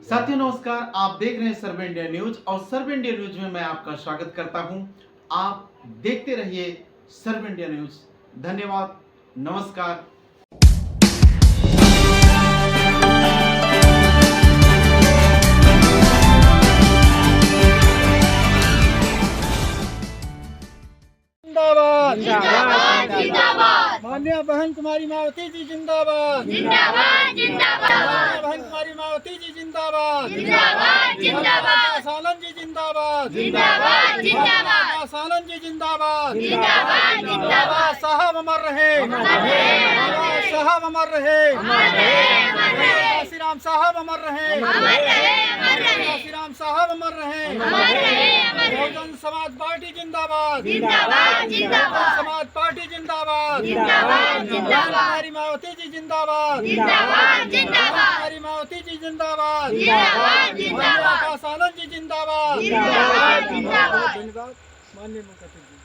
साथियों नमस्कार, आप देख रहे हैं सर्व इंडिया न्यूज और सर्व इंडिया न्यूज में मैं आपका स्वागत करता हूं। आप देखते रहिए सर्व इंडिया न्यूज। धन्यवाद, नमस्कार। जिंदाबाद जिंदाबाद जिंदाबाद माननीय बहन कुमारी मायावती जी जिंदाबाद जिंदाबाद जिंदाबाद माननीय बहन कुमारी मायावती जी जिंदाबाद जिंदाबाद जिंदाबाद सालन जी जिंदाबाद जिंदाबाद जिंदाबाद सालन जी जिंदाबाद जिंदाबाद जिंदाबाद साहब अमर रहे साहब अमर रहे श्री राम साहब अमर रहे श्री राम साहब अमर रहे बहुजन समाज पार्टी जिंदाबाद जिंदाबाद जिंदाबाद समाज पार्टी जिंदाबाद जिंदाबाद जिंदाबाद कुमारी मायावती जी जिंदाबाद जिंदाबाद जिंदाबाद कुमारी मायावती जी जिंदाबाद जिंदाबाद जिंदाबाद का सालन जी जिंदाबाद जिंदाबाद जिंदाबाद धन्यवाद माननीय मुख्यमंत्री जी।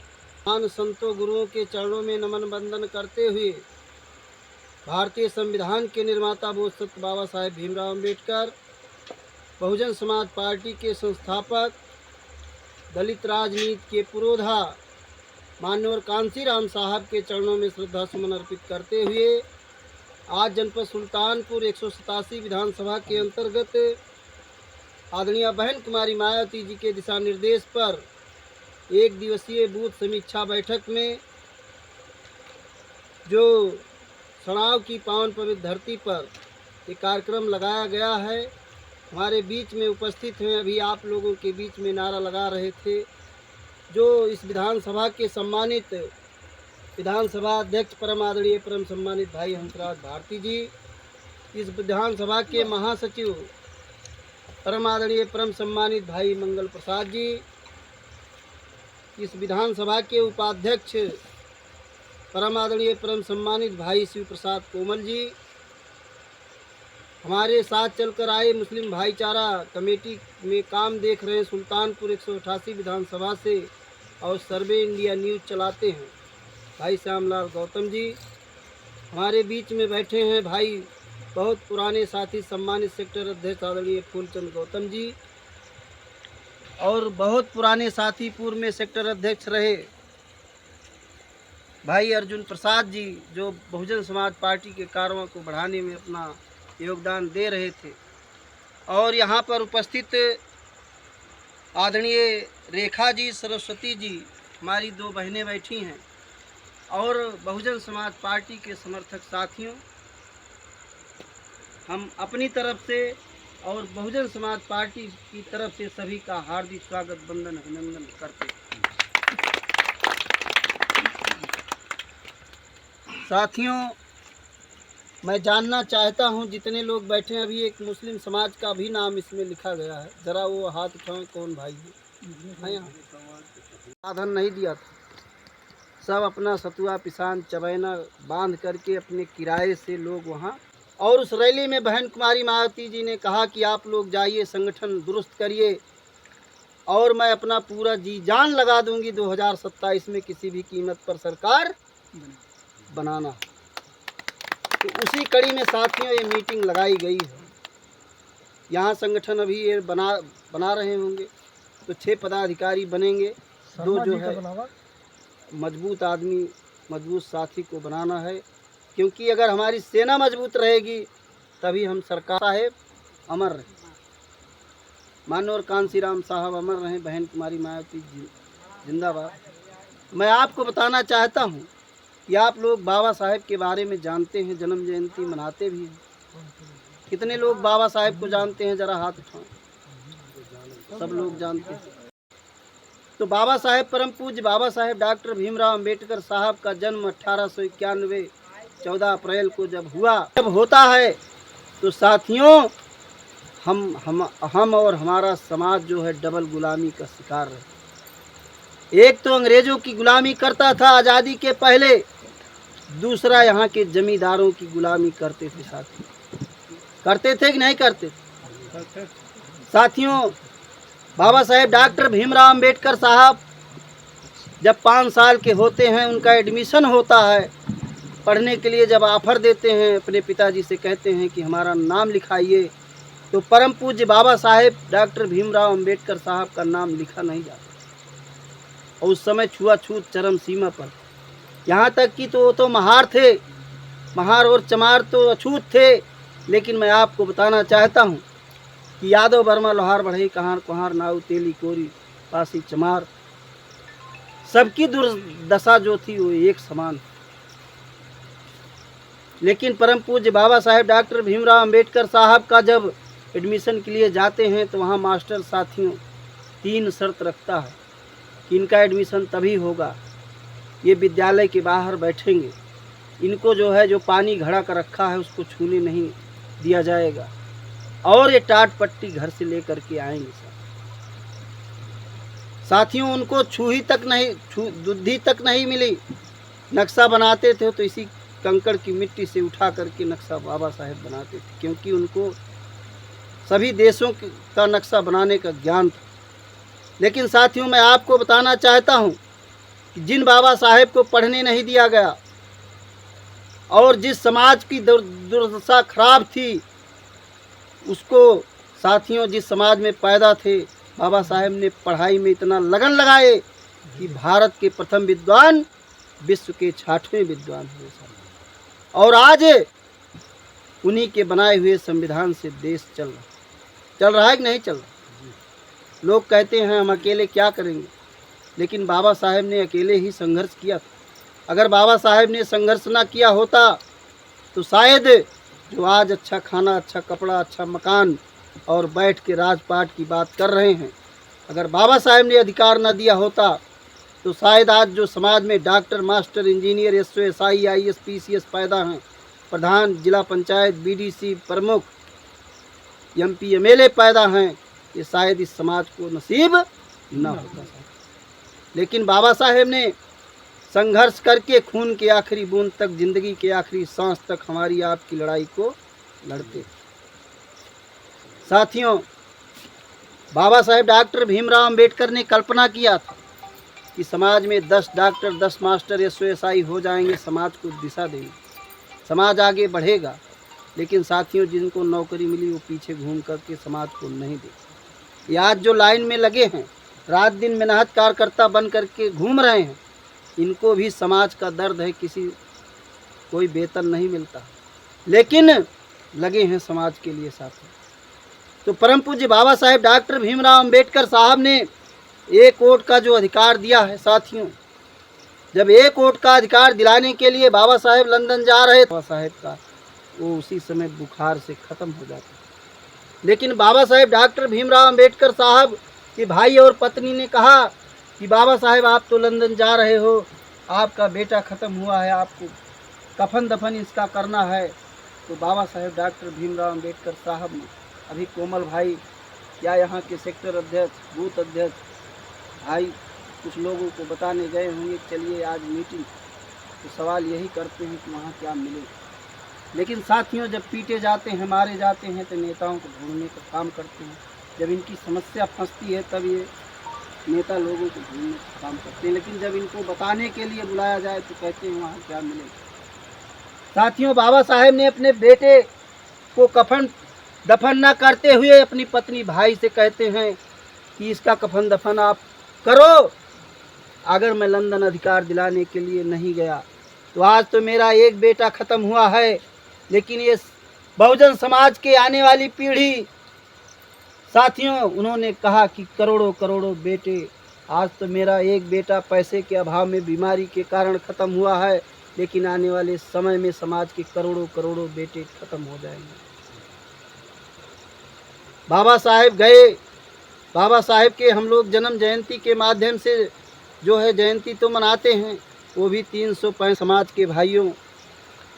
महान संतों गुरुओं के चरणों में नमन वंदन करते हुए भारतीय संविधान के निर्माता बोधसत्व बाबा साहेब भीमराव अम्बेडकर, बहुजन समाज पार्टी के संस्थापक, दलित राजनीति के पुरोधा मान्यवर कांसीराम साहब के चरणों में श्रद्धा सुमन अर्पित करते हुए आज जनपद सुल्तानपुर 187 विधानसभा के अंतर्गत आदरणीय बहन कुमारी मायावती जी के दिशा निर्देश पर एक दिवसीय बूथ समीक्षा बैठक में जो चुनाव की पावन पवित्र धरती पर एक कार्यक्रम लगाया गया है, हमारे बीच में उपस्थित हैं। अभी आप लोगों के बीच में नारा लगा रहे थे जो इस विधानसभा के सम्मानित विधानसभा अध्यक्ष परम आदरणीय परम सम्मानित भाई हंसराज भारती जी, इस विधानसभा के महासचिव परम आदरणीय परम सम्मानित भाई मंगल प्रसाद जी, इस विधानसभा के उपाध्यक्ष परम आदरणीय परम सम्मानित भाई शिव प्रसाद कोमल जी, हमारे साथ चलकर आए मुस्लिम भाईचारा कमेटी में काम देख रहे हैं सुल्तानपुर 188 विधानसभा से और सर्वे इंडिया न्यूज चलाते हैं भाई श्यामलाल गौतम जी, हमारे बीच में बैठे हैं भाई बहुत पुराने साथी सम्मानित सेक्टर अध्यक्ष आदरणीय फूलचंद गौतम जी, और बहुत पुराने साथी पूर्व में सेक्टर अध्यक्ष रहे भाई अर्जुन प्रसाद जी, जो बहुजन समाज पार्टी के कार्यों को बढ़ाने में अपना योगदान दे रहे थे। और यहाँ पर उपस्थित आदरणीय रेखा जी, सरस्वती जी, हमारी दो बहनें बैठी हैं, और बहुजन समाज पार्टी के समर्थक साथियों, हम अपनी तरफ से और बहुजन समाज पार्टी की तरफ से सभी का हार्दिक स्वागत वंदन अभिनंदन करते हैं। साथियों, मैं जानना चाहता हूं, जितने लोग बैठे हैं, अभी एक मुस्लिम समाज का भी नाम इसमें लिखा गया है, ज़रा वो हाथ उठाएं, कौन भाई है यहाँ? साधन नहीं दिया था, सब अपना सतुआ पिसान चबैना बांध करके अपने किराए से लोग वहाँ। और उस रैली में बहन कुमारी मायावती जी ने कहा कि आप लोग जाइए, संगठन दुरुस्त करिए और मैं अपना पूरा जी जान लगा दूंगी 2027 में किसी भी कीमत पर सरकार बनाना। तो उसी कड़ी में साथियों ये मीटिंग लगाई गई है। यहाँ संगठन अभी ये बना रहे होंगे, तो 6 पदाधिकारी बनेंगे, 2 जो है मजबूत आदमी, मजबूत साथी को बनाना है, क्योंकि अगर हमारी सेना मजबूत रहेगी तभी हम सरकार साहेब अमर रहे, माननीय कांसीराम साहब अमर रहें, बहन कुमारी मायावती जिंदाबाद। मैं आपको बताना चाहता हूँ कि आप लोग बाबा साहेब के बारे में जानते हैं, जन्म जयंती मनाते भी हैं। कितने लोग बाबा साहेब को जानते हैं, ज़रा हाथ उठाएं। सब लोग जानते हैं। तो बाबा साहेब परम पूज्य बाबा साहेब डॉक्टर भीमराव अम्बेडकर साहब का जन्म 1891 14 अप्रैल को जब होता है, तो साथियों हम और हमारा समाज जो है डबल गुलामी का शिकार है। एक तो अंग्रेजों की गुलामी करता था आज़ादी के पहले, दूसरा यहाँ के जमींदारों की गुलामी करते थे। साथी करते थे कि नहीं करते थे? साथियों, बाबा साहेब डॉक्टर भीमराव अम्बेडकर साहब जब 5 साल के होते हैं, उनका एडमिशन होता है पढ़ने के लिए। जब ऑफ़र देते हैं, अपने पिताजी से कहते हैं कि हमारा नाम लिखाइए, तो परम पूज्य बाबा साहेब डॉक्टर भीमराव अंबेडकर साहब का नाम लिखा नहीं जाता। और उस समय छुआछूत चरम सीमा पर, यहाँ तक कि तो वो तो महार थे, महार और चमार तो अछूत थे। लेकिन मैं आपको बताना चाहता हूँ कि यादव वर्मा लोहार बढ़ई कहार कुहार नाऊ तेली कोरी पासी चमार, सबकी दुर्दशा जो थी वो एक समान। लेकिन परम पूज्य बाबा साहेब डॉक्टर भीमराव अंबेडकर साहब का जब एडमिशन के लिए जाते हैं तो वहाँ मास्टर साथियों 3 शर्त रखता है कि इनका एडमिशन तभी होगा, ये विद्यालय के बाहर बैठेंगे, इनको जो है जो पानी घड़ा कर रखा है उसको छूने नहीं दिया जाएगा, और ये टाट पट्टी घर से लेकर के आएंगे। साथियों उनको दुद्धि तक नहीं मिली। नक्शा बनाते थे तो इसी कंकड़ की मिट्टी से उठा करके नक्शा बाबा साहेब बनाते थे, क्योंकि उनको सभी देशों का नक्शा बनाने का ज्ञान था। लेकिन साथियों मैं आपको बताना चाहता हूँ कि जिन बाबा साहेब को पढ़ने नहीं दिया गया और जिस समाज की दुर्दशा खराब थी, उसको साथियों जिस समाज में पैदा थे, बाबा साहेब ने पढ़ाई में इतना लगन लगाए कि भारत के प्रथम विद्वान विश्व के 6वें विद्वान हुए। और आज उन्हीं के बनाए हुए संविधान से देश चल रहा है कि नहीं चल रहा। लोग कहते हैं हम अकेले क्या करेंगे, लेकिन बाबा साहेब ने अकेले ही संघर्ष किया था। अगर बाबा साहेब ने संघर्ष ना किया होता तो शायद जो आज अच्छा खाना, अच्छा कपड़ा, अच्छा मकान और बैठ के राजपाट की बात कर रहे हैं, अगर बाबा साहेब ने अधिकार न दिया होता तो शायद आज जो समाज में doctor, master, engineer, SO, SI, IAS, PCS पैदा हैं, प्रधान, जिला पंचायत, बीडीसी प्रमुख, एमपी, एमएलए पैदा हैं, ये शायद इस समाज को नसीब न होता। लेकिन बाबा साहेब ने संघर्ष करके खून के आखिरी बूंद तक, जिंदगी के आखिरी सांस तक हमारी आपकी लड़ाई को लड़ते। साथियों बाबा साहेब डॉक्टर भीमराव अंबेडकर ने कल्पना किया था कि समाज में 10 डॉक्टर, 10 मास्टर, एसओएसआई हो जाएंगे, समाज को दिशा देंगे, समाज आगे बढ़ेगा। लेकिन साथियों जिनको नौकरी मिली वो पीछे घूम करके समाज को नहीं देते। ये आज जो लाइन में लगे हैं, रात दिन मेहनत कार्यकर्ता बन करके घूम रहे हैं, इनको भी समाज का दर्द है, कोई वेतन नहीं मिलता, लेकिन लगे हैं समाज के लिए। साथियों तो परम पूज्य बाबा साहेब डॉक्टर भीमराव अंबेडकर साहब ने 1 वोट का जो अधिकार दिया है, साथियों जब 1 वोट का अधिकार दिलाने के लिए बाबा साहेब लंदन जा रहे, बाबा साहेब का वो उसी समय बुखार से ख़त्म हो जाता। लेकिन बाबा साहेब डॉक्टर भीमराव अंबेडकर साहब के भाई और पत्नी ने कहा कि बाबा साहेब आप तो लंदन जा रहे हो, आपका बेटा ख़त्म हुआ है, आपको कफन दफन इसका करना है। तो बाबा साहेब डॉक्टर भीमराव अंबेडकर साहब ने, अभी कोमल भाई या यहाँ के सेक्टर अध्यक्ष, बूथ अध्यक्ष भाई कुछ लोगों को बताने गए होंगे चलिए आज मीटिंग, तो सवाल यही करते हैं कि वहाँ क्या मिले। लेकिन साथियों जब पीटे जाते हैं, मारे जाते हैं, तो नेताओं को ढूंढने का काम करते हैं। जब इनकी समस्या फंसती है तब ये नेता लोगों को ढूंढने का काम करते हैं। लेकिन जब इनको बताने के लिए बुलाया जाए तो कहते हैं वहाँ क्या मिले। साथियों बाबा साहेब ने अपने बेटे को कफन दफन न करते हुए अपनी पत्नी भाई से कहते हैं कि इसका कफन दफन आप करो, अगर मैं लंदन अधिकार दिलाने के लिए नहीं गया तो आज तो मेरा एक बेटा ख़त्म हुआ है, लेकिन ये बहुजन समाज के आने वाली पीढ़ी, साथियों उन्होंने कहा कि करोड़ों करोड़ों बेटे, आज तो मेरा एक बेटा पैसे के अभाव में बीमारी के कारण ख़त्म हुआ है, लेकिन आने वाले समय में समाज के करोड़ों करोड़ों बेटे ख़त्म हो जाएंगे। बाबा साहेब गए, बाबा साहेब के हम लोग जन्म जयंती के माध्यम से जो है जयंती तो मनाते हैं, वो भी 365 समाज के भाइयों,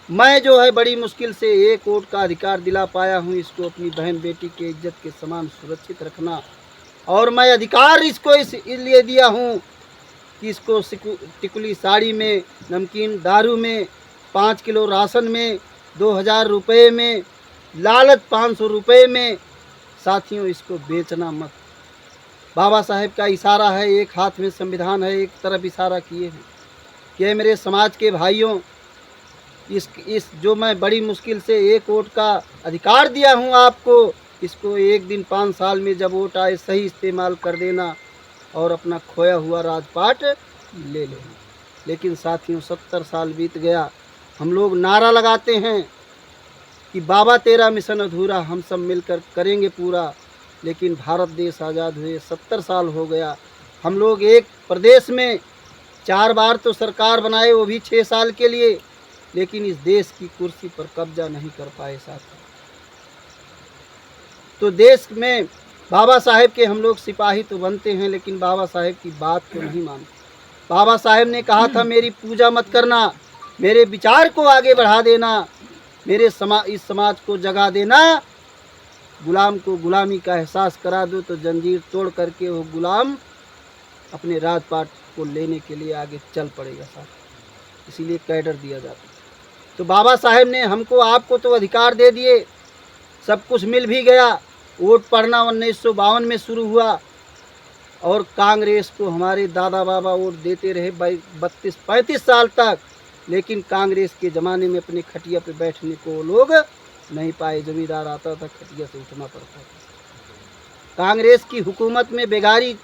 मैं जो है बड़ी मुश्किल से 1 वोट का अधिकार दिला पाया हूँ। इसको अपनी बहन बेटी के इज्जत के समान सुरक्षित रखना, और मैं अधिकार इसको इसलिए दिया हूँ कि इसको टिकुली साड़ी में, नमकीन दारू में, 5 किलो राशन में, 2000 रुपये में, लालच 500 रुपये में, साथियों इसको बेचना मत। बाबा साहेब का इशारा है, एक हाथ में संविधान है, एक तरफ इशारा किए हैं कि मेरे समाज के भाइयों, इस जो मैं बड़ी मुश्किल से 1 वोट का अधिकार दिया हूं आपको, इसको एक दिन 5 साल में जब वोट आए सही इस्तेमाल कर देना और अपना खोया हुआ राजपाट ले लेना। लेकिन साथियों 70 साल बीत गया, हम लोग नारा लगाते हैं कि बाबा तेरा मिशन अधूरा, हम सब मिलकर करेंगे पूरा। लेकिन भारत देश आज़ाद हुए 70 साल हो गया, हम लोग एक प्रदेश में 4 बार तो सरकार बनाए, वो भी 6 साल के लिए, लेकिन इस देश की कुर्सी पर कब्जा नहीं कर पाए साथी। तो देश में बाबा साहेब के हम लोग सिपाही तो बनते हैं, लेकिन बाबा साहेब की बात को नहीं मानते। बाबा साहेब ने कहा था मेरी पूजा मत करना, मेरे विचार को आगे बढ़ा देना, मेरे इस समाज को जगा देना, गुलाम को गुलामी का एहसास करा दो तो जंजीर तोड़ करके वो गुलाम अपने राजपाट को लेने के लिए आगे चल पड़ेगा साथ। इसीलिए कैडर दिया जाता है। तो बाबा साहेब ने हमको आपको तो अधिकार दे दिए, सब कुछ मिल भी गया। वोट पड़ना 1952 में शुरू हुआ और कांग्रेस को हमारे दादा बाबा वोट देते रहे 32-35 साल तक, लेकिन कांग्रेस के ज़माने में अपने खटिया पे बैठने को वो लोग नहीं पाए। जमींदार आता था, खटिया से उठना पड़ता था। कांग्रेस की हुकूमत में बेगारी,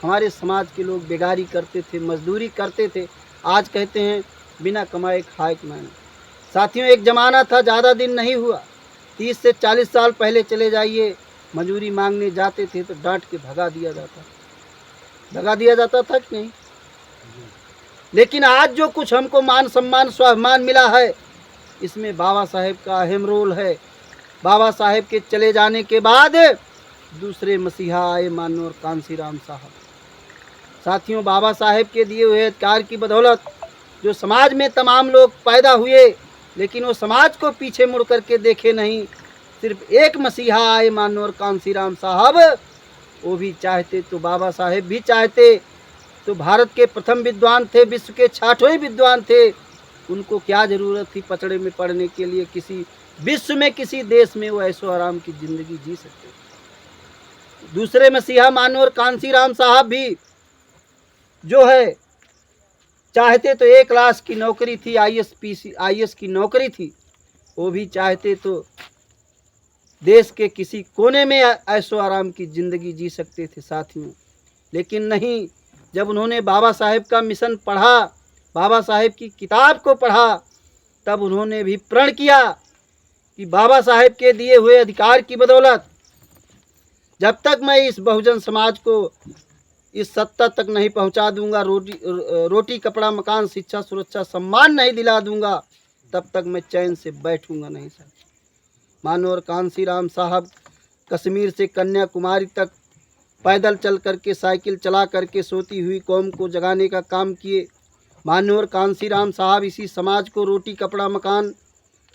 हमारे समाज के लोग बेगारी करते थे, मजदूरी करते थे। आज कहते हैं बिना कमाए खाए कमाए। साथियों एक ज़माना था, ज़्यादा दिन नहीं हुआ, 30 से 40 साल पहले चले जाइए, मजूरी मांगने जाते थे तो डांट के भगा दिया जाता था कि नहीं। लेकिन आज जो कुछ हमको मान सम्मान स्वाभिमान मिला है, इसमें बाबा साहेब का अहम रोल है। बाबा साहेब के चले जाने के बाद दूसरे मसीहा आए माननीय कांसीराम साहब। साथियों बाबा साहेब के दिए हुए अधिकार की बदौलत जो समाज में तमाम लोग पैदा हुए, लेकिन वो समाज को पीछे मुड़ करके देखे नहीं। सिर्फ एक मसीहा आए माननीय कांसीराम साहब, वो भी चाहते तो बाबा साहेब भी चाहते तो भारत के प्रथम विद्वान थे, विश्व के 6वें विद्वान थे। उनको क्या ज़रूरत थी पचड़े में पड़ने के लिए। किसी विश्व में किसी देश में वो ऐशो आराम की ज़िंदगी जी सकते। दूसरे मसीहा माननीय कांसीराम साहब भी जो है चाहते तो 1 लाख की नौकरी थी, IAS की नौकरी थी, वो भी चाहते तो देश के किसी कोने में ऐशो आराम की ज़िंदगी जी सकते थे साथियों। लेकिन नहीं, जब उन्होंने बाबा साहेब का मिशन पढ़ा, बाबा साहेब की किताब को पढ़ा, तब उन्होंने भी प्रण किया कि बाबा साहेब के दिए हुए अधिकार की बदौलत जब तक मैं इस बहुजन समाज को इस सत्ता तक नहीं पहुंचा दूंगा, रोटी कपड़ा मकान शिक्षा सुरक्षा सम्मान नहीं दिला दूंगा, तब तक मैं चैन से बैठूंगा नहीं सर। माननीय कांसीराम साहब कश्मीर से कन्याकुमारी तक पैदल चल करके, साइकिल चला करके सोती हुई कौम को जगाने का काम किए। माननीय कांसीराम साहब इसी समाज को रोटी कपड़ा मकान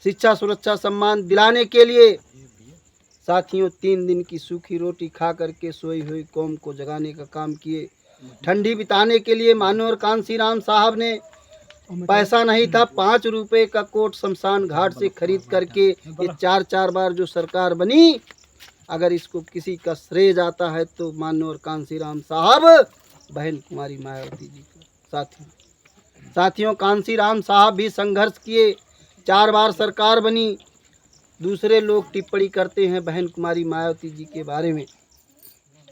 शिक्षा सुरक्षा सम्मान दिलाने के लिए साथियों 3 दिन की सूखी रोटी खा करके सोई हुई कौम को जगाने का काम किए। ठंडी बिताने के लिए माननीय कांसीराम साहब ने पैसा नहीं था, 5 रुपए का कोट शमशान घाट से खरीद करके ये 4 बार जो सरकार बनी, अगर इसको किसी का श्रेय जाता है तो माननीय कांसीराम साहब बहन कुमारी मायावती जी को। साथियों कांसीराम साहब भी संघर्ष किए, 4 बार सरकार बनी। दूसरे लोग टिप्पणी करते हैं बहन कुमारी मायावती जी के बारे में।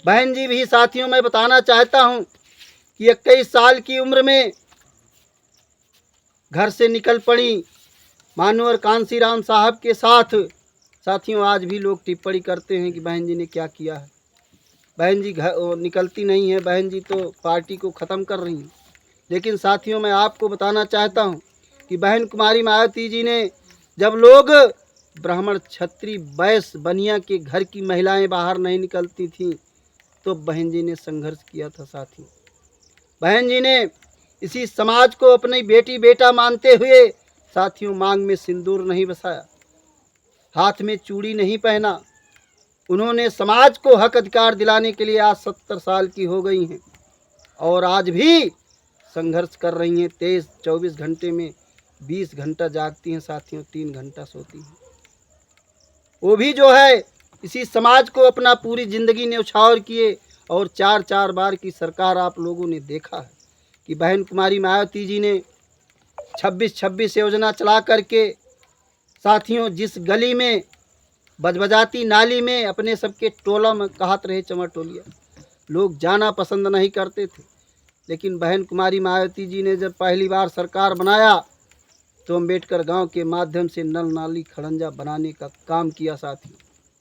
बहन जी भी साथियों मैं बताना चाहता हूं कि 21 साल की उम्र में घर से निकल पड़ी माननीय कांसीराम साहब के साथ। साथियों आज भी लोग टिप्पणी करते हैं कि बहन जी ने क्या किया है। बहन जी निकलती नहीं है, बहन जी तो पार्टी को ख़त्म कर रही हैं। लेकिन साथियों मैं आपको बताना चाहता हूं कि बहन कुमारी मायावती जी ने, जब लोग ब्राह्मण क्षत्रिय वैश्य बनिया के घर की महिलाएं बाहर नहीं निकलती थीं, तो बहन जी ने संघर्ष किया था साथियों। बहन जी ने इसी समाज को अपनी बेटी बेटा मानते हुए साथियों मांग में सिंदूर नहीं बसाया, हाथ में चूड़ी नहीं पहना। उन्होंने समाज को हक अधिकार दिलाने के लिए आज 70 साल की हो गई हैं और आज भी संघर्ष कर रही हैं। 23-24 घंटे में 20 घंटा जागती हैं साथियों, 3 घंटा सोती हैं। वो भी जो है इसी समाज को अपना पूरी ज़िंदगी न्यौछावर किए और 4 बार की सरकार आप लोगों ने देखा है कि बहन कुमारी मायावती जी ने 26 योजना चला करके साथियों जिस गली में बजबजाती नाली में अपने सबके टोला में कहत रहे चमर टोलिया। लोग जाना पसंद नहीं करते थे, लेकिन बहन कुमारी मायावती जी ने जब पहली बार सरकार बनाया तो अम्बेडकर गांव के माध्यम से नल नाली खड़ंजा बनाने का काम किया। साथी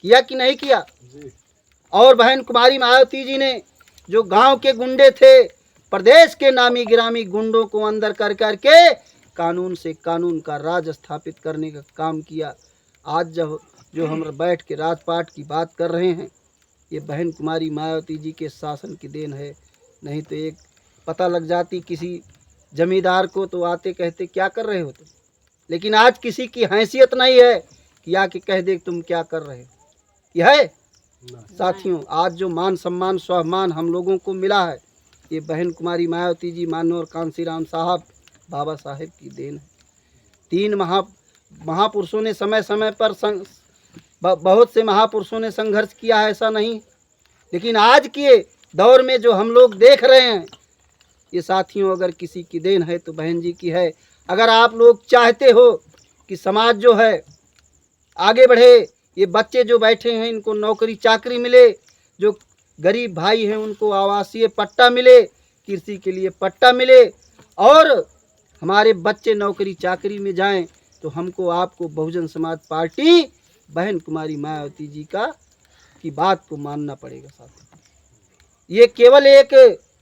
किया कि नहीं किया? और बहन कुमारी मायावती जी ने जो गांव के गुंडे थे, प्रदेश के नामी गिरामी गुंडों को अंदर कर करके कानून से कानून का राज स्थापित करने का काम किया। आज जब जो हम बैठ के राजपाट की बात कर रहे हैं, ये बहन कुमारी मायावती जी के शासन की देन है। नहीं तो एक पता लग जाती किसी जमींदार को तो आते कहते क्या कर रहे हो तुम, लेकिन आज किसी की हैसियत नहीं है कि आके कह दे तुम क्या कर रहे हो। यह है साथियों, आज जो मान सम्मान स्वाभिमान हम लोगों को मिला है, ये बहन कुमारी मायावती जी, माननीय कांसीराम साहब, बाबा साहेब की देन है। तीन महापुरुषों ने समय समय पर बहुत से महापुरुषों ने संघर्ष किया है, ऐसा नहीं, लेकिन आज के दौर में जो हम लोग देख रहे हैं, ये साथियों अगर किसी की देन है तो बहन जी की है। अगर आप लोग चाहते हो कि समाज जो है आगे बढ़े, ये बच्चे जो बैठे हैं इनको नौकरी चाकरी मिले, जो गरीब भाई हैं उनको आवासीय पट्टा मिले, कृषि के लिए पट्टा मिले, और हमारे बच्चे नौकरी चाकरी में जाएं, तो हमको आपको बहुजन समाज पार्टी बहन कुमारी मायावती जी की बात को मानना पड़ेगा। साथी ये केवल एक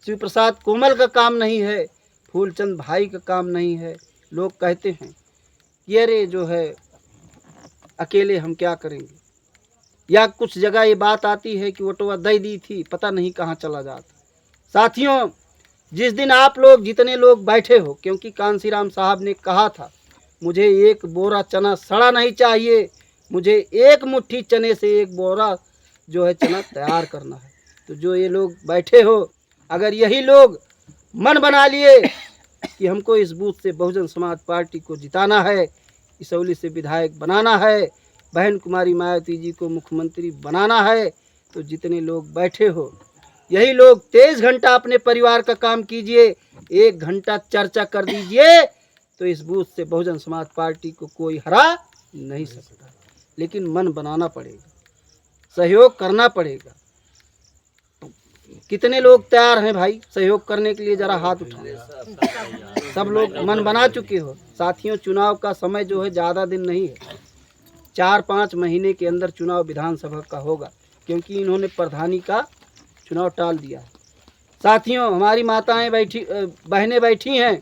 शिव प्रसाद कोमल का काम नहीं है, फूलचंद भाई का काम नहीं है। लोग कहते हैं कि अरे जो है अकेले हम क्या करेंगे, या कुछ जगह ये बात आती है कि वोटवा दे दी थी, पता नहीं कहाँ चला जाता। साथियों, जिस दिन आप लोग जितने लोग बैठे हो, क्योंकि कांसीराम साहब ने कहा था मुझे एक बोरा चना सड़ा नहीं चाहिए, मुझे एक मुट्ठी चने से एक बोरा जो है चना तैयार करना है। तो जो ये लोग बैठे हो, अगर यही लोग मन बना लिए कि हमको इस बूथ से बहुजन समाज पार्टी को जिताना है, इसौली से विधायक बनाना है, बहन कुमारी मायावती जी को मुख्यमंत्री बनाना है, तो जितने लोग बैठे हो यही लोग 23 घंटा अपने परिवार का काम कीजिए, 1 घंटा चर्चा कर दीजिए, तो इस बूथ से बहुजन समाज पार्टी को कोई हरा नहीं सकता। लेकिन मन बनाना पड़ेगा, सहयोग करना पड़ेगा। कितने लोग तैयार हैं भाई सहयोग करने के लिए? जरा हाथ उठाओ। सब लोग मन बना चुके हो। साथियों, चुनाव का समय जो है ज़्यादा दिन नहीं है, 4-5 महीने के अंदर चुनाव विधानसभा का होगा, क्योंकि इन्होंने प्रधानी का चुनाव टाल दिया है। साथियों, हमारी माताएं बहनें बैठी हैं,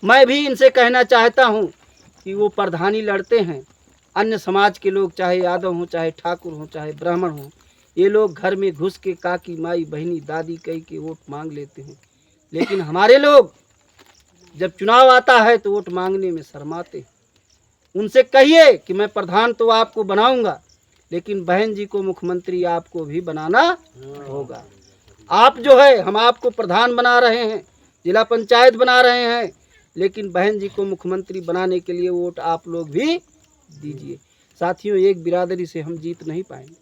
मैं भी इनसे कहना चाहता हूं कि वो प्रधानी लड़ते हैं, अन्य समाज के लोग, चाहे यादव हों, चाहे ठाकुर हों, चाहे ब्राह्मण हों, ये लोग घर में घुस के काकी माई बहनी दादी कह के वोट मांग लेते हैं, लेकिन हमारे लोग जब चुनाव आता है तो वोट मांगने में शर्माते हैं। उनसे कहिए कि मैं प्रधान तो आपको बनाऊंगा, लेकिन बहन जी को मुख्यमंत्री आपको भी बनाना होगा। आप जो है, हम आपको प्रधान बना रहे हैं, जिला पंचायत बना रहे हैं, लेकिन बहन जी को मुख्यमंत्री बनाने के लिए वोट आप लोग भी दीजिए। साथियों, एक बिरादरी से हम जीत नहीं पाएंगे,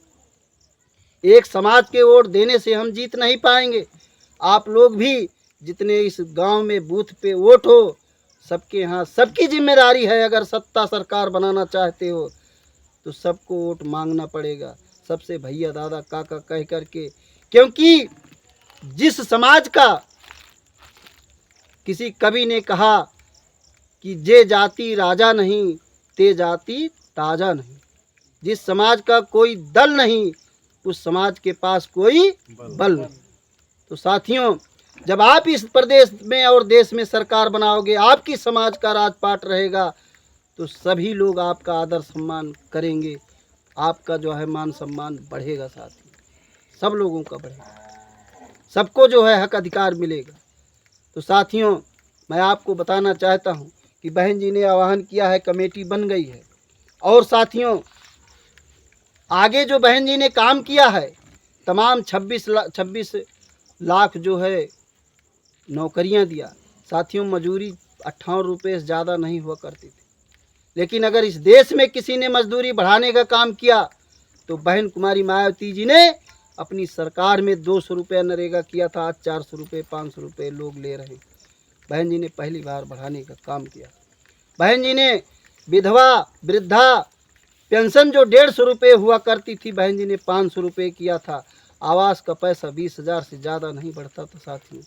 एक समाज के वोट देने से हम जीत नहीं पाएंगे। आप लोग भी जितने इस गांव में बूथ पे वोट हो, सबके यहाँ सबकी जिम्मेदारी है। अगर सत्ता सरकार बनाना चाहते हो तो सबको वोट मांगना पड़ेगा, सबसे भैया दादा काका कह करके, क्योंकि जिस समाज का किसी कवि ने कहा कि जे जाति राजा नहीं, ते जाति ताजा नहीं। जिस समाज का कोई दल नहीं, उस समाज के पास कोई बल नहीं। तो साथियों, जब आप इस प्रदेश में और देश में सरकार बनाओगे, आपकी समाज का राजपाट रहेगा, तो सभी लोग आपका आदर सम्मान करेंगे, आपका जो है मान सम्मान बढ़ेगा। साथी, सब लोगों का बढ़ेगा, सबको जो है हक अधिकार मिलेगा। तो साथियों, मैं आपको बताना चाहता हूं कि बहन जी ने आह्वान किया है, कमेटी बन गई है, और साथियों आगे जो बहन जी ने काम किया है, तमाम 26 लाख जो है नौकरियां दिया। साथियों, मजदूरी 58 रुपये से ज़्यादा नहीं हुआ करती थी, लेकिन अगर इस देश में किसी ने मजदूरी बढ़ाने का काम किया तो बहन कुमारी मायावती जी ने अपनी सरकार में 200 रुपये नरेगा किया था, आज 400 रुपये 500 रुपये लोग ले रहे हैं। बहन जी ने पहली बार बढ़ाने का काम किया। बहन जी ने विधवा वृद्धा पेंशन जो 150 रुपये हुआ करती थी, बहन जी ने 500 रुपये किया था। आवास का पैसा 20,000 से ज़्यादा नहीं बढ़ता था साथियों।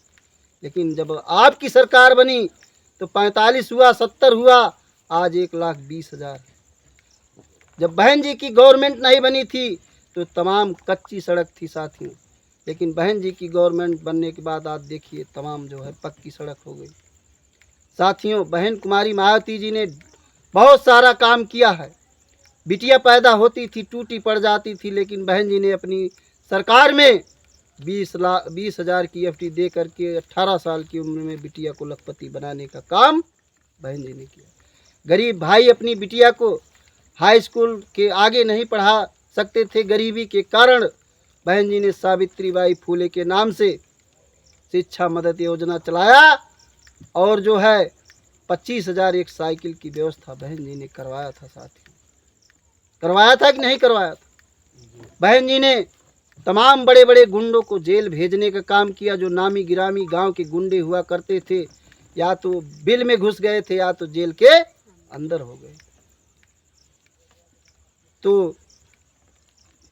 लेकिन जब आपकी सरकार बनी तो 45 हुआ, 70 हुआ, आज 1,20,000। जब बहन जी की गवर्नमेंट नहीं बनी थी तो तमाम कच्ची सड़क थी साथियों। लेकिन बहन जी की गवर्नमेंट बनने के बाद आज देखिए तमाम जो है पक्की सड़क हो गई साथियों। बहन कुमारी मायावती जी ने बहुत सारा काम किया है। बिटिया पैदा होती थी, टूटी पड़ जाती थी, लेकिन बहन जी ने अपनी सरकार में 20,000 की EFT दे करके 18 साल की उम्र में बिटिया को लखपति बनाने का काम बहन जी ने किया। गरीब भाई अपनी बिटिया को हाई स्कूल के आगे नहीं पढ़ा सकते थे गरीबी के कारण। बहन जी ने सावित्रीबाई फूले के नाम से शिक्षा मदद योजना चलाया और जो है 25,000 एक साइकिल की व्यवस्था बहन जी ने करवाया था साथियों। करवाया था कि नहीं करवाया था? बहन जी ने तमाम बड़े बड़े गुंडों को जेल भेजने का काम किया। जो नामी गिरामी गांव के गुंडे हुआ करते थे, या तो बिल में घुस गए थे या तो जेल के अंदर हो गए। तो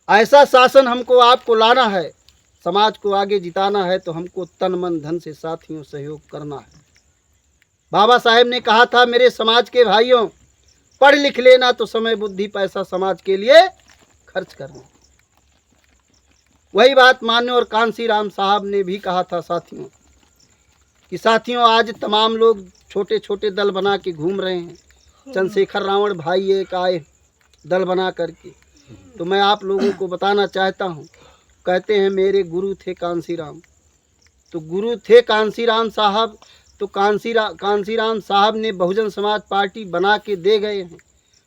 ऐसा शासन हमको आपको लाना है, समाज को आगे जिताना है, तो हमको तन मन धन से साथियों सहयोग करना है। बाबा साहेब ने कहा था, मेरे समाज के भाइयों, पढ़ लिख लेना तो समय बुद्धि पैसा समाज के लिए खर्च करना। वही बात मान्य और कांसी राम साहब ने भी कहा था साथियों कि साथियों आज तमाम लोग छोटे छोटे दल बना के घूम रहे हैं। चंद्रशेखर रावण भाई एक आए दल बना करके, तो मैं आप लोगों को बताना चाहता हूँ। कहते हैं मेरे गुरु थे कांसी राम, तो गुरु थे कांसी राम साहब, तो कांसी राम साहब ने बहुजन समाज पार्टी बना के दे गए हैं।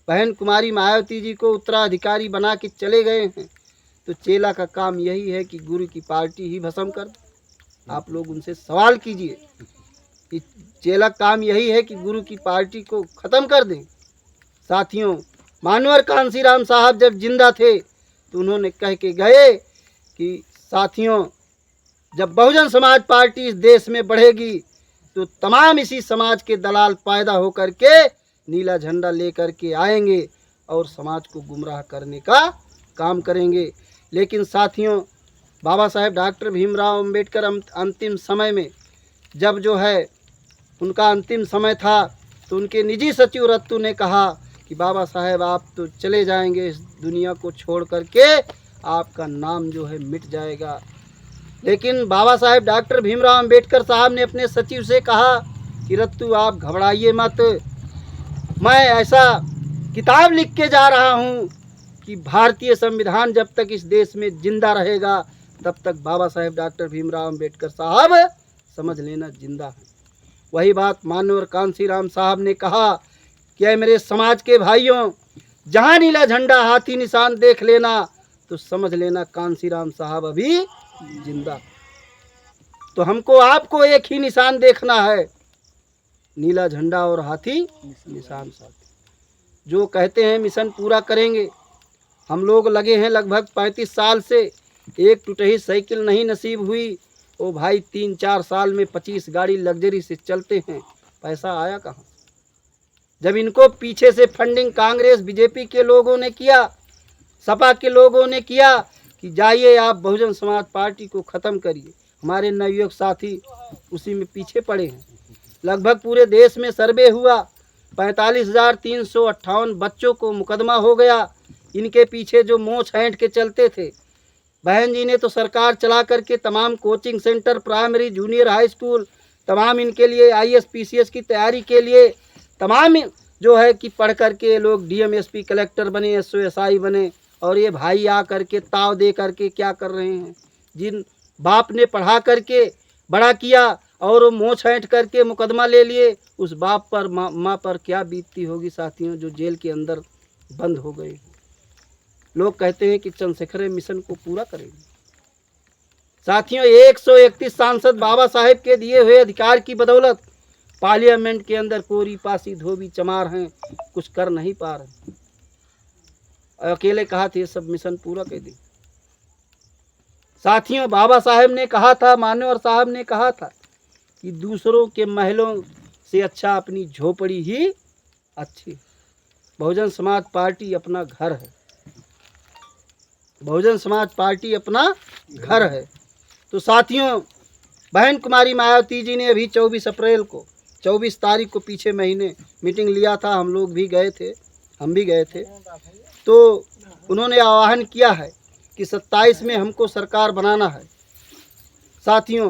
बहन कुमारी मायावती जी को उत्तराधिकारी बना के चले गए हैं। तो चेला का काम यही है कि गुरु की पार्टी ही भस्म कर दे। आप लोग उनसे सवाल कीजिए कि चेला काम यही है कि गुरु की पार्टी को ख़त्म कर दें। साथियों मानवर कांसी राम साहब जब जिंदा थे तो उन्होंने कह के गए कि साथियों जब बहुजन समाज पार्टी इस देश में बढ़ेगी तो तमाम इसी समाज के दलाल पैदा होकर के नीला झंडा लेकर के आएंगे और समाज को गुमराह करने का काम करेंगे। लेकिन साथियों बाबा साहेब डॉक्टर भीमराव अंबेडकर अंतिम समय में जब जो है उनका अंतिम समय था तो उनके निजी सचिव रत्तू ने कहा कि बाबा साहेब आप तो चले जाएंगे इस दुनिया को छोड़ करके, आपका नाम जो है मिट जाएगा। लेकिन बाबा साहेब डॉक्टर भीमराव अंबेडकर साहब ने अपने सचिव से कहा कि रत्तू आप घबराइए मत, मैं ऐसा किताब लिख के जा रहा हूँ कि भारतीय संविधान जब तक इस देश में जिंदा रहेगा तब तक बाबा साहेब डॉक्टर भीमराव अंबेडकर साहब समझ लेना जिंदा है। वही बात मानवर कांसी राम साहब ने कहा कि मेरे समाज के भाइयों, जहाँ नीला झंडा हाथी निशान देख लेना तो समझ लेना कांसी राम साहब अभी जिंदा। तो हमको आपको एक ही निशान देखना है, नीला झंडा और हाथी निशान। साथी जो कहते हैं मिशन पूरा करेंगे। हम लोग लगे हैं लगभग 35 साल से, एक टूटही साइकिल नहीं नसीब हुई। ओ भाई 3-4 साल में 25 गाड़ी लग्जरी से चलते हैं, पैसा आया कहाँ? जब इनको पीछे से फंडिंग कांग्रेस बीजेपी के लोगों ने किया, सपा के लोगों ने किया कि जाइए आप बहुजन समाज पार्टी को ख़त्म करिए, हमारे नवयुवक साथी उसी में पीछे पड़े हैं। लगभग पूरे देश में सर्वे हुआ, 45,358 बच्चों को मुकदमा हो गया। इनके पीछे जो मोछ हैंट के चलते थे, बहन जी ने तो सरकार चला करके तमाम coaching centre, primary junior high school, तमाम इनके लिए IAS PCS की तैयारी के लिए तमाम जो है कि पढ़ करके लोग DM SP कलेक्टर बने, SO SI बने। और ये भाई आ करके ताव दे करके क्या कर रहे हैं? जिन बाप ने पढ़ा करके बड़ा किया और वो मोछ हैंट करके मुकदमा ले लिए, उस बाप पर माँ पर क्या बीतती होगी साथियों, जो जेल के अंदर बंद हो गए। लोग कहते हैं कि चंद्रशेखर मिशन को पूरा करेंगे। साथियों 131 सांसद बाबा साहेब के दिए हुए अधिकार की बदौलत पार्लियामेंट के अंदर कोरी पासी धोबी चमार हैं, कुछ कर नहीं पा रहे। अकेले कहा था ये सब मिशन पूरा कर दी। साथियों बाबा साहेब ने कहा था, मान्यवर साहब ने कहा था कि दूसरों के महलों से अच्छा अपनी झोपड़ी ही अच्छी। बहुजन समाज पार्टी अपना घर है। बहुजन समाज पार्टी अपना घर है। तो साथियों, बहन कुमारी मायावती जी ने अभी 24 अप्रैल को 24 तारीख को पीछे महीने मीटिंग लिया था, हम लोग भी गए थे, हम भी गए थे। तो उन्होंने आह्वान किया है कि 27 में हमको सरकार बनाना है। साथियों,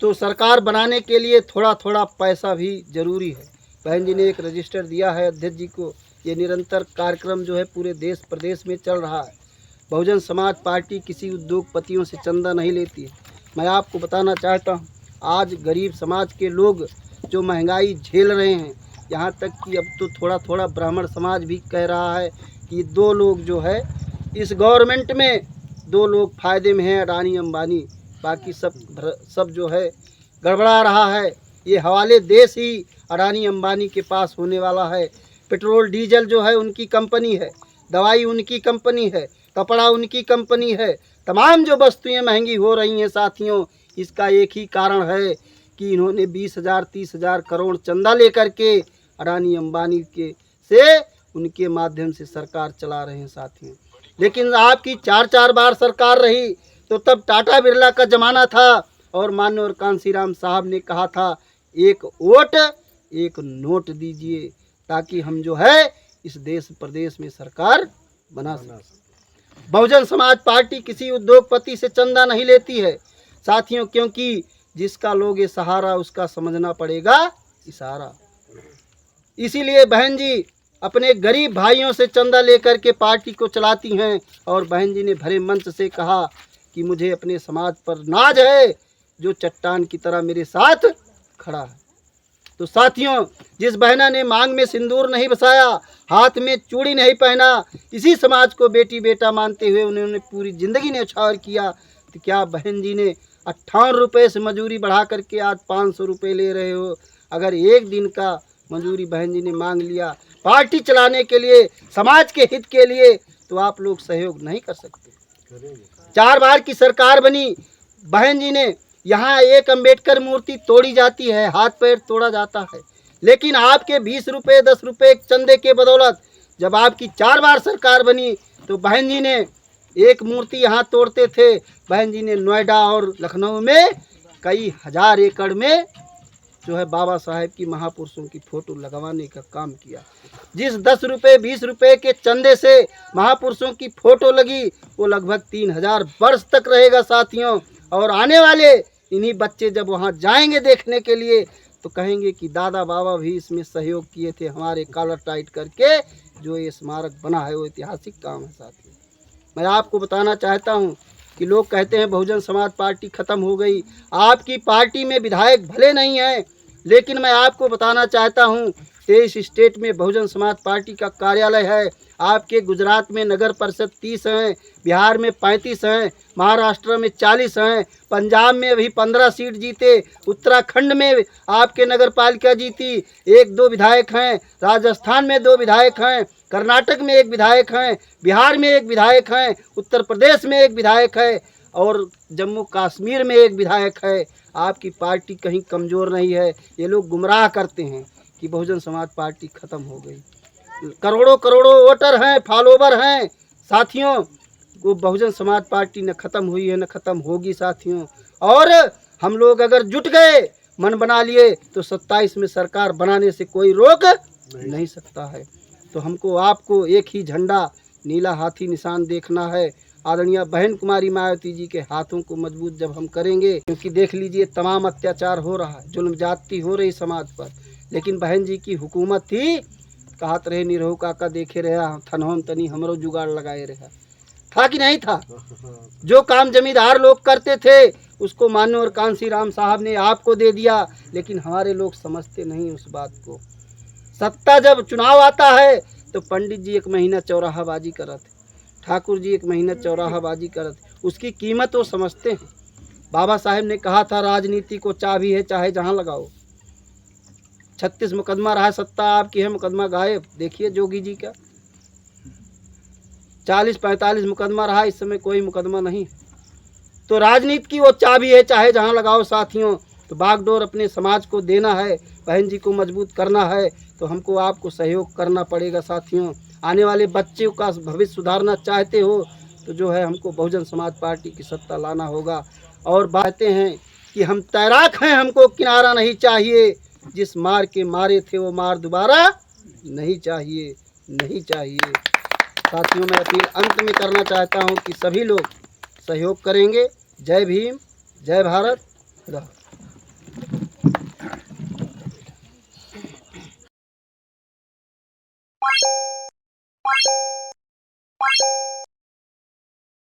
तो सरकार बनाने के लिए थोड़ा थोड़ा पैसा भी ज़रूरी है। बहन जी ने एक रजिस्टर दिया है अध्यक्ष जी को। ये निरंतर कार्यक्रम जो है पूरे देश प्रदेश में चल रहा है। बहुजन समाज पार्टी किसी उद्योगपतियों से चंदा नहीं लेती है। मैं आपको बताना चाहता हूँ, आज गरीब समाज के लोग जो महंगाई झेल रहे हैं, यहाँ तक कि अब तो थोड़ा थोड़ा ब्राह्मण समाज भी कह रहा है कि 2 लोग जो है इस गवर्नमेंट में 2 लोग फ़ायदे में हैं, अडानी अंबानी, बाकी सब जो है गड़बड़ा रहा है। ये हवाले देश ही अडानी अंबानी के पास होने वाला है। पेट्रोल डीजल जो है उनकी कंपनी है, दवाई उनकी कंपनी है, कपड़ा उनकी कंपनी है। तमाम जो वस्तुएं महंगी हो रही हैं साथियों, इसका एक ही कारण है कि इन्होंने 20,000 30,000 करोड़ चंदा लेकर के अडानी अंबानी के से उनके माध्यम से सरकार चला रहे हैं साथियों। लेकिन आपकी 4-4 बार सरकार रही, तो तब टाटा बिरला का ज़माना था और माननीय कांशीराम साहब ने कहा था, एक वोट एक नोट दीजिए ताकि हम जो है इस देश प्रदेश में सरकार बना सकें। बहुजन समाज पार्टी किसी उद्योगपति से चंदा नहीं लेती है साथियों, क्योंकि जिसका लोगे सहारा उसका समझना पड़ेगा इशारा। इसीलिए बहन जी अपने गरीब भाइयों से चंदा लेकर के पार्टी को चलाती हैं। और बहन जी ने भरे मंच से कहा कि मुझे अपने समाज पर नाज है जो चट्टान की तरह मेरे साथ खड़ा है। तो साथियों, जिस बहना ने मांग में सिंदूर नहीं बसाया, हाथ में चूड़ी नहीं पहना, इसी समाज को बेटी बेटा मानते हुए उन्होंने पूरी ज़िंदगी न्यौछावर किया, तो क्या बहन जी ने 58 रुपये से मजूरी बढ़ा करके आज 500 रुपये ले रहे हो? अगर एक दिन का मजूरी बहन जी ने मांग लिया पार्टी चलाने के लिए, समाज के हित के लिए, तो आप लोग सहयोग नहीं कर सकते। 4 बार की सरकार बनी, बहन जी ने यहाँ एक अंबेडकर मूर्ति तोड़ी जाती है, हाथ पैर तोड़ा जाता है, लेकिन आपके 20 रुपये 10 रुपये चंदे के बदौलत जब आपकी 4 बार सरकार बनी, तो बहन जी ने एक मूर्ति यहाँ तोड़ते थे, बहन जी ने नोएडा और लखनऊ में कई हज़ार एकड़ में जो है बाबा साहेब की महापुरुषों की फ़ोटो लगवाने का काम किया। जिस 10 रुपये 20 रुपये के चंदे से महापुरुषों की फ़ोटो लगी, वो लगभग 3000 वर्ष तक रहेगा साथियों। और आने वाले इन्हीं बच्चे जब वहाँ जाएंगे देखने के लिए, तो कहेंगे कि दादा बाबा भी इसमें सहयोग किए थे, हमारे कॉलर टाइट करके जो ये स्मारक बना है वो ऐतिहासिक काम है साथियों। मैं आपको बताना चाहता हूँ कि लोग कहते हैं बहुजन समाज पार्टी ख़त्म हो गई। आपकी पार्टी में विधायक भले नहीं हैं, लेकिन मैं आपको बताना चाहता हूँ 23 स्टेट में बहुजन समाज पार्टी का कार्यालय है। आपके गुजरात में नगर परिषद 30 हैं, बिहार में 35 हैं, महाराष्ट्र में 40 हैं, पंजाब में अभी 15 सीट जीते, उत्तराखंड में आपके नगर पालिका जीती, 1-2 विधायक हैं, राजस्थान में 2 विधायक हैं, कर्नाटक में 1 विधायक हैं, बिहार में 1 विधायक हैं, उत्तर प्रदेश में 1 विधायक है और जम्मू कश्मीर में 1 विधायक है। आपकी पार्टी कहीं कमज़ोर नहीं है। ये लोग गुमराह करते हैं कि बहुजन समाज पार्टी ख़त्म हो गई। करोड़ों करोड़ों वोटर हैं, फॉलोवर हैं साथियों। वो बहुजन समाज पार्टी न ख़त्म हुई है न ख़त्म होगी साथियों। और हम लोग अगर जुट गए, मन बना लिए, तो 27 में सरकार बनाने से कोई रोक नहीं सकता है। तो हमको आपको एक ही झंडा, नीला हाथी निशान देखना है। आदरणीय बहन कुमारी मायावती जी के हाथों को मजबूत जब हम करेंगे, क्योंकि देख लीजिए तमाम अत्याचार हो रहा है, जुल्म जाती हो रही समाज पर, लेकिन बहन जी की हुकूमत थी, कहत रहे निरहु काका देखे रहा थनहोम तनी हमरो जुगाड़ लगाए रहा। था कि नहीं था? जो काम जमींदार लोग करते थे उसको माननीय और कांशीराम साहब ने आपको दे दिया, लेकिन हमारे लोग समझते नहीं उस बात को। सत्ता जब चुनाव आता है तो पंडित जी 1 महीना चौराहाबाजी करत, ठाकुर जी 1 महीना चौराहाबाजी करत, उसकी कीमत वो समझते हैं। बाबा साहेब ने कहा था राजनीति को चाबी है, चाहे जहाँ लगाओ। 36 मुकदमा रहा, सत्ता आपकी है, मुकदमा गायब। देखिए जोगी जी का 40-45 मुकदमा रहा, इस समय कोई मुकदमा नहीं। तो राजनीति की वो चाबी है, चाहे जहाँ लगाओ साथियों। तो बागडोर अपने समाज को देना है, बहन जी को मजबूत करना है, तो हमको आपको सहयोग करना पड़ेगा साथियों। आने वाले बच्चों का भविष्य सुधारना चाहते हो तो जो है हमको बहुजन समाज पार्टी की सत्ता लाना होगा। और बातें हैं कि हम तैराक हैं, हमको किनारा नहीं चाहिए, जिस मार के मारे थे वो मार दोबारा नहीं चाहिए, नहीं चाहिए। साथियों मैं अपील अंत में करना चाहता हूँ कि सभी लोग सहयोग करेंगे। जय भीम, जय भारत, खुदा।